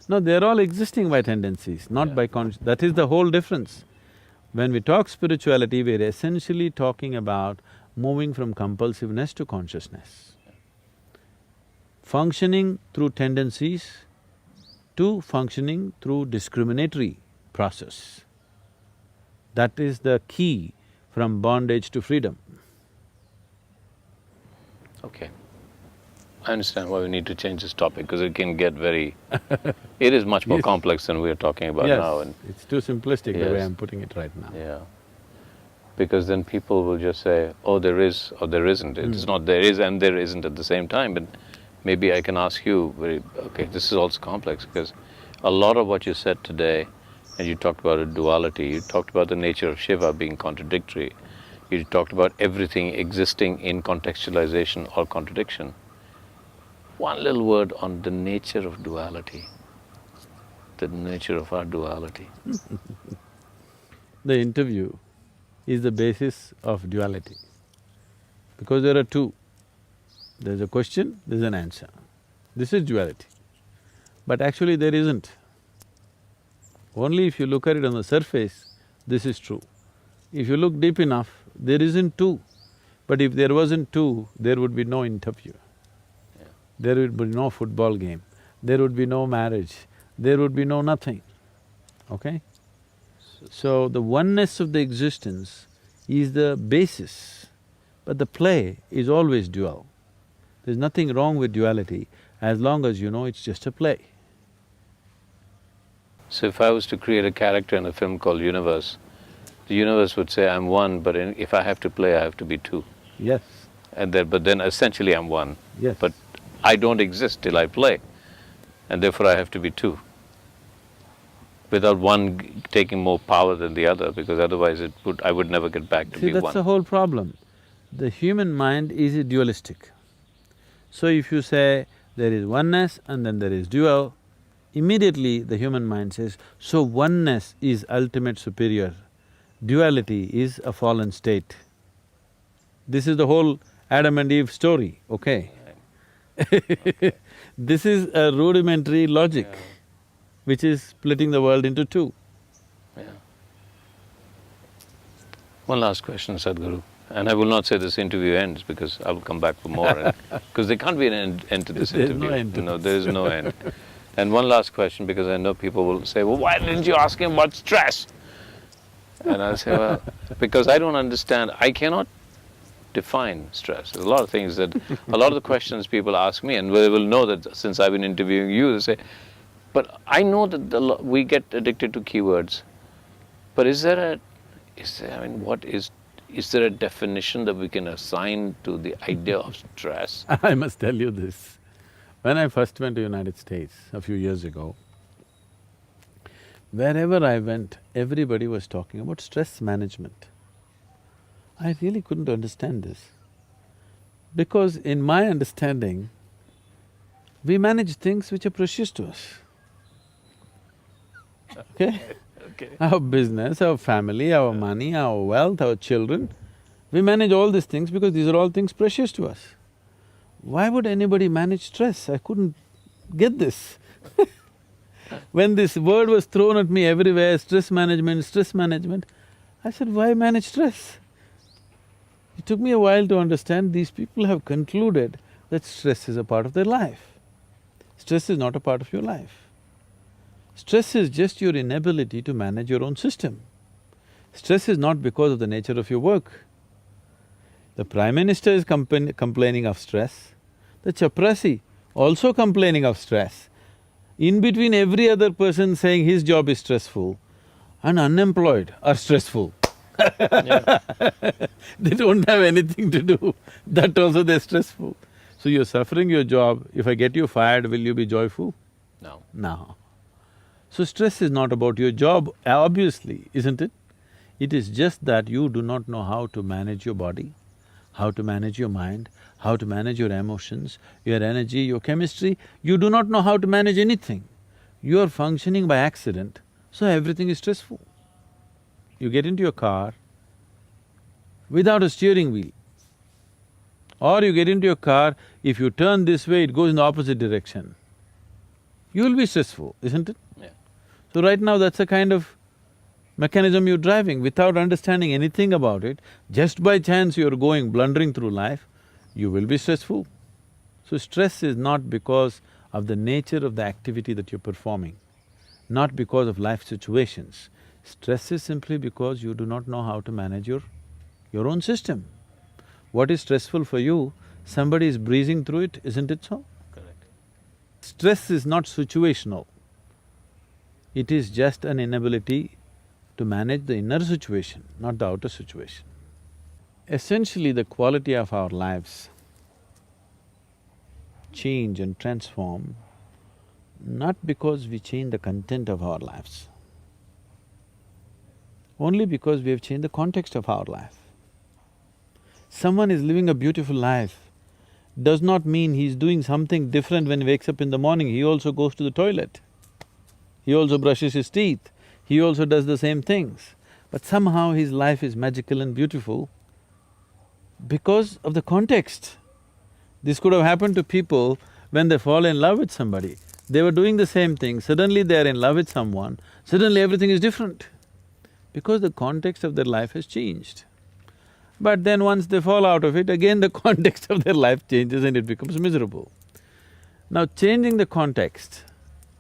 No, they're all existing by tendencies, not by that is the whole difference. When we talk spirituality, we're essentially talking about moving from compulsiveness to consciousness. Functioning through tendencies to functioning through discriminatory process. That is the key from bondage to freedom. Okay. I understand why we need to change this topic, because it can get very… it is much more complex than we are talking about now. Yes, it's too simplistic the way I'm putting it right now. Yeah. Because then people will just say, oh, there is or there isn't. It's not there is and there isn't at the same time. But maybe I can ask you okay, this is also complex because a lot of what you said today, and you talked about a duality, you talked about the nature of Shiva being contradictory, you talked about everything existing in contextualization or contradiction. One little word on the nature of duality, the nature of our duality. The interview is the basis of duality, because there are two. There's a question, there's an answer. This is duality. But actually there isn't. Only if you look at it on the surface, this is true. If you look deep enough, there isn't two. But if there wasn't two, there would be no interview. There would be no football game, there would be no marriage, there would be no nothing, okay? So the oneness of the existence is the basis, but the play is always dual. There's nothing wrong with duality as long as you know it's just a play. So if I was to create a character in a film called Universe, the universe would say, I'm one, but if I have to play, I have to be two. Yes. But then essentially I'm one. Yes. But I don't exist till I play, and therefore I have to be two. Without one taking more power than the other, because otherwise I would never get back to be one. See, that's the whole problem. The human mind is dualistic. So if you say there is oneness and then there is dual, immediately the human mind says, so oneness is ultimate superior, duality is a fallen state. This is the whole Adam and Eve story, okay? This is a rudimentary logic which is splitting the world into two. Yeah. One last question, Sadhguru. And I will not say this interview ends because I will come back for more. Because there can't be an end to this There's interview. no end to No, this. there is no end. And one last question, because I know people will say, well, why didn't you ask him about stress? And I'll say, well, because I don't understand. I cannot define stress. There's a lot of things that, a lot of the questions people ask me, and they will know that since I've been interviewing you, they say, but I know that we get addicted to keywords. But is there, I mean, is there a definition that we can assign to the idea of stress? I must tell you this. When I first went to United States a few years ago, wherever I went, everybody was talking about stress management. I really couldn't understand this. Because in my understanding, we manage things which are precious to us. Okay? Okay. Our business, our family, our money, our wealth, our children, we manage all these things because these are all things precious to us. Why would anybody manage stress? I couldn't get this. When this word was thrown at me everywhere, stress management, I said, why manage stress? It took me a while to understand these people have concluded that stress is a part of their life. Stress is not a part of your life. Stress is just your inability to manage your own system. Stress is not because of the nature of your work. The Prime Minister is complaining of stress, the chaprasi also complaining of stress. In between, every other person saying his job is stressful and unemployed are stressful. They don't have anything to do, that also they're stressful. So you're suffering your job, if I get you fired, will you be joyful? No. No. So stress is not about your job, obviously, isn't it? It is just that you do not know how to manage your body, how to manage your mind, how to manage your emotions, your energy, your chemistry. You do not know how to manage anything. You are functioning by accident, so everything is stressful. You get into your car without a steering wheel. Or you get into your car, if you turn this way, it goes in the opposite direction. You will be stressful, isn't it? Yeah. So right now that's a kind of mechanism you're driving without understanding anything about it. Just by chance you're going blundering through life, you will be stressful. So stress is not because of the nature of the activity that you're performing, not because of life situations. Stress is simply because you do not know how to manage your own system. What is stressful for you, somebody is breezing through it, isn't it so? Correct. Stress is not situational. It is just an inability to manage the inner situation, not the outer situation. Essentially, the quality of our lives change and transform not because we change the content of our lives, only because we have changed the context of our life. Someone is living a beautiful life does not mean he's doing something different when he wakes up in the morning. He also goes to the toilet, he also brushes his teeth, he also does the same things. But somehow his life is magical and beautiful because of the context. This could have happened to people when they fall in love with somebody. They were doing the same thing, suddenly they're in love with someone, suddenly everything is different because the context of their life has changed. But then once they fall out of it, again the context of their life changes and it becomes miserable. Now changing the context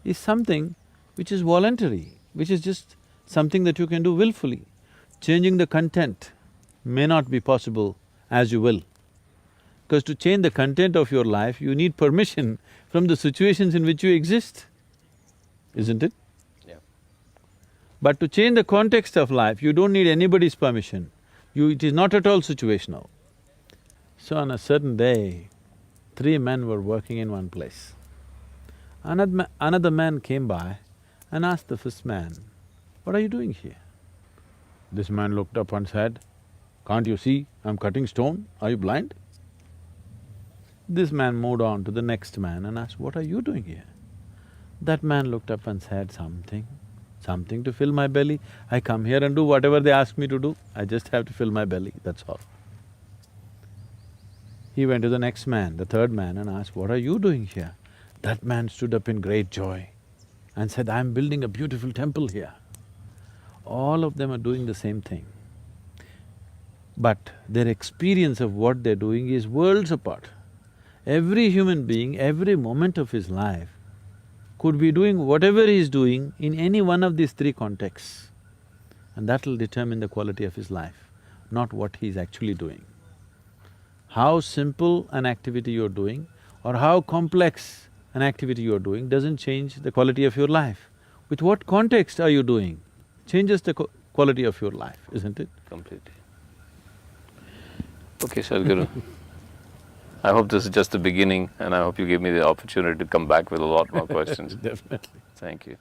is something which is voluntary, which is just something that you can do willfully. Changing the content may not be possible as you will. Because to change the content of your life, you need permission from the situations in which you exist, isn't it? Yeah. But to change the context of life, you don't need anybody's permission. It is not at all situational. So on a certain day, 3 men were working in one place. Another man came by and asked the first man, "What are you doing here?" This man looked up and said, "Can't you see I'm cutting stone? Are you blind?" This man moved on to the next man and asked, "What are you doing here?" That man looked up and said, something to fill my belly. I come here and do whatever they ask me to do, I just have to fill my belly, that's all. He went to the next man, the third man, and asked, "What are you doing here?" That man stood up in great joy and said, "I'm building a beautiful temple here." All of them are doing the same thing. but their experience of what they're doing is worlds apart. Every human being, every moment of his life could be doing whatever he's doing in any one of these three contexts, and that'll determine the quality of his life, not what he's actually doing. How simple an activity you're doing or how complex an activity you're doing doesn't change the quality of your life. With what context are you doing changes the quality of your life, isn't it? Completely. Okay, Sadhguru. I hope this is just the beginning, and I hope you give me the opportunity to come back with a lot more questions. Definitely. Thank you.